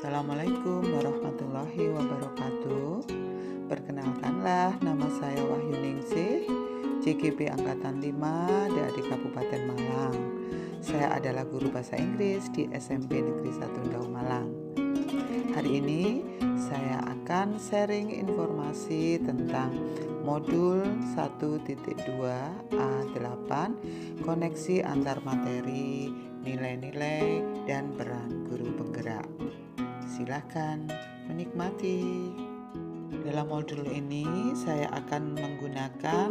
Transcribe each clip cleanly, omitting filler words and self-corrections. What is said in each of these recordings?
Assalamualaikum warahmatullahi wabarakatuh. Perkenalkanlah, nama saya Wahyu Ningsih, JGP Angkatan 5 dari Kabupaten Malang. Saya adalah guru bahasa Inggris di SMP Negeri 1 Ndau Malang. Hari ini saya akan sharing informasi tentang modul 1.2 A8, koneksi antar materi, nilai-nilai, dan peran guru penggerak. Silakan menikmati. Dalam modul ini saya akan menggunakan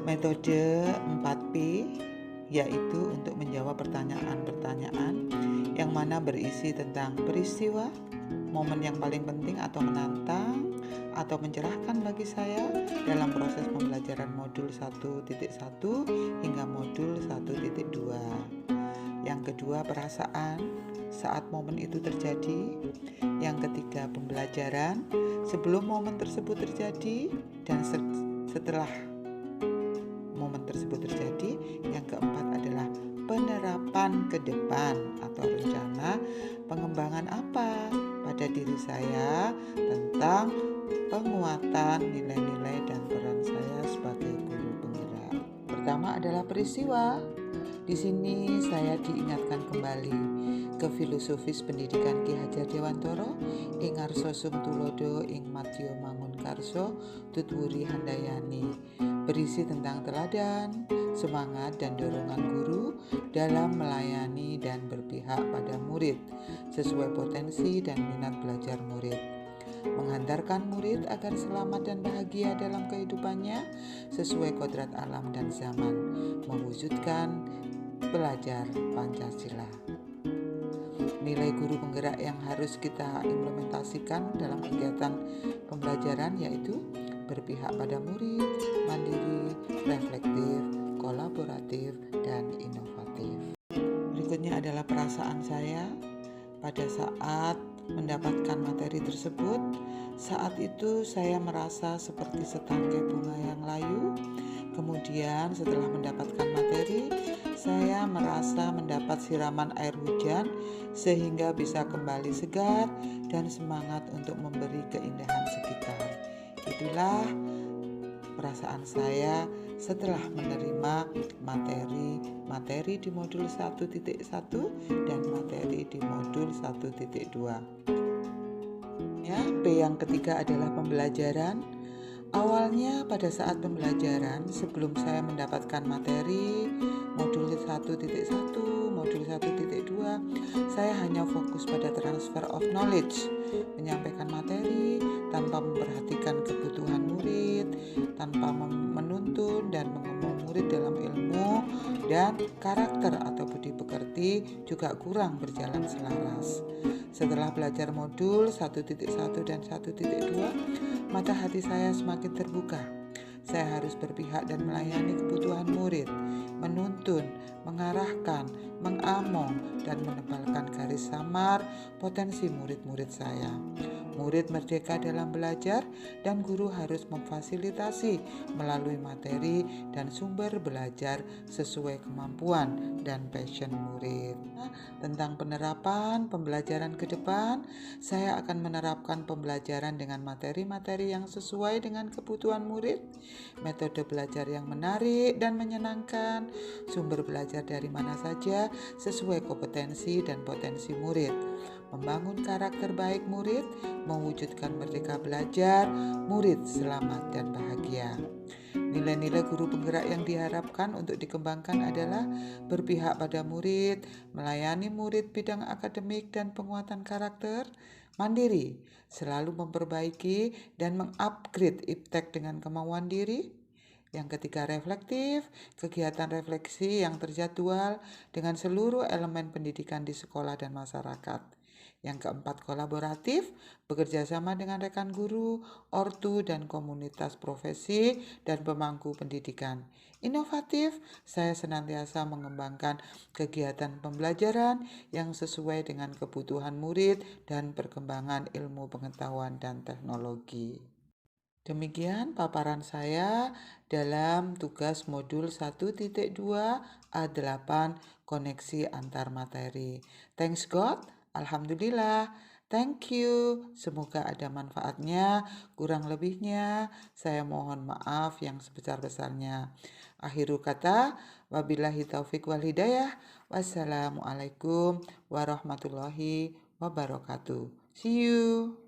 metode 4P, yaitu untuk menjawab pertanyaan-pertanyaan yang mana berisi tentang peristiwa, momen yang paling penting atau menantang atau mencerahkan bagi saya dalam proses pembelajaran modul 1.1 hingga modul 1.2. Yang kedua, perasaan saat momen itu terjadi. Yang ketiga, pembelajaran sebelum momen tersebut terjadi dan setelah momen tersebut terjadi. Yang keempat adalah penerapan ke depan atau rencana pengembangan apa pada diri saya tentang penguatan nilai-nilai dan peran saya sebagai guru penggerak. Pertama adalah peristiwa. Di sini saya diingatkan kembali ke filosofis pendidikan Ki Hajar Dewantara ing Arso Sumtulodo ing Madya Mangunkarso Tutwuri Handayani, berisi tentang teladan, semangat dan dorongan guru dalam melayani dan berpihak pada murid sesuai potensi dan minat belajar murid, menghantarkan murid agar selamat dan bahagia dalam kehidupannya sesuai kodrat alam dan zaman, mewujudkan belajar Pancasila. Nilai guru penggerak yang harus kita implementasikan dalam kegiatan pembelajaran yaitu berpihak pada murid, mandiri, reflektif, kolaboratif, dan inovatif. Berikutnya adalah perasaan saya pada saat mendapatkan materi tersebut. Saat itu saya merasa seperti setangkai bunga yang layu. Kemudian setelah mendapatkan materi, saya merasa mendapat siraman air hujan sehingga bisa kembali segar dan semangat untuk memberi keindahan sekitar. Itulah perasaan saya setelah menerima materi di modul 1.1 dan materi di modul 1.2. P yang ketiga adalah pembelajaran. Awalnya pada saat pembelajaran sebelum saya mendapatkan materi modul 1.1, modul 1.2, saya hanya fokus pada transfer of knowledge, menyampaikan materi tanpa memperhatikan kebutuhan murid, tanpa menuntun dan mengemban murid dalam ilmu, dan karakter atau budi pekerti juga kurang berjalan selaras. Setelah belajar modul 1.1 dan 1.2, mata hati saya semakin terbuka. Saya harus berpihak dan melayani kebutuhan murid, menuntun, mengarahkan, mengamong, dan menebalkan garis samar potensi murid-murid saya. Murid merdeka dalam belajar dan guru harus memfasilitasi melalui materi dan sumber belajar sesuai kemampuan dan passion murid. Tentang penerapan pembelajaran ke depan, saya akan menerapkan pembelajaran dengan materi-materi yang sesuai dengan kebutuhan murid, metode belajar yang menarik dan menyenangkan, sumber belajar dari mana saja sesuai kompetensi dan potensi murid, membangun karakter baik murid, mewujudkan merdeka belajar, murid selamat dan bahagia. Nilai-nilai guru penggerak yang diharapkan untuk dikembangkan adalah berpihak pada murid, melayani murid bidang akademik dan penguatan karakter, mandiri, selalu memperbaiki dan mengupgrade iptek dengan kemauan diri. Yang ketiga, reflektif, kegiatan refleksi yang terjadwal dengan seluruh elemen pendidikan di sekolah dan masyarakat. Yang keempat, kolaboratif, bekerja sama dengan rekan guru, ortu, dan komunitas profesi dan pemangku pendidikan. Inovatif, saya senantiasa mengembangkan kegiatan pembelajaran yang sesuai dengan kebutuhan murid dan perkembangan ilmu pengetahuan dan teknologi. Demikian paparan saya dalam tugas modul 1.2 A8 koneksi antar materi. Thanks God. Alhamdulillah, thank you. Semoga ada manfaatnya. Kurang lebihnya, saya mohon maaf yang sebesar-besarnya. Akhirul kata, wabillahi taufik wal hidayah. Wassalamualaikum warahmatullahi wabarakatuh. See you.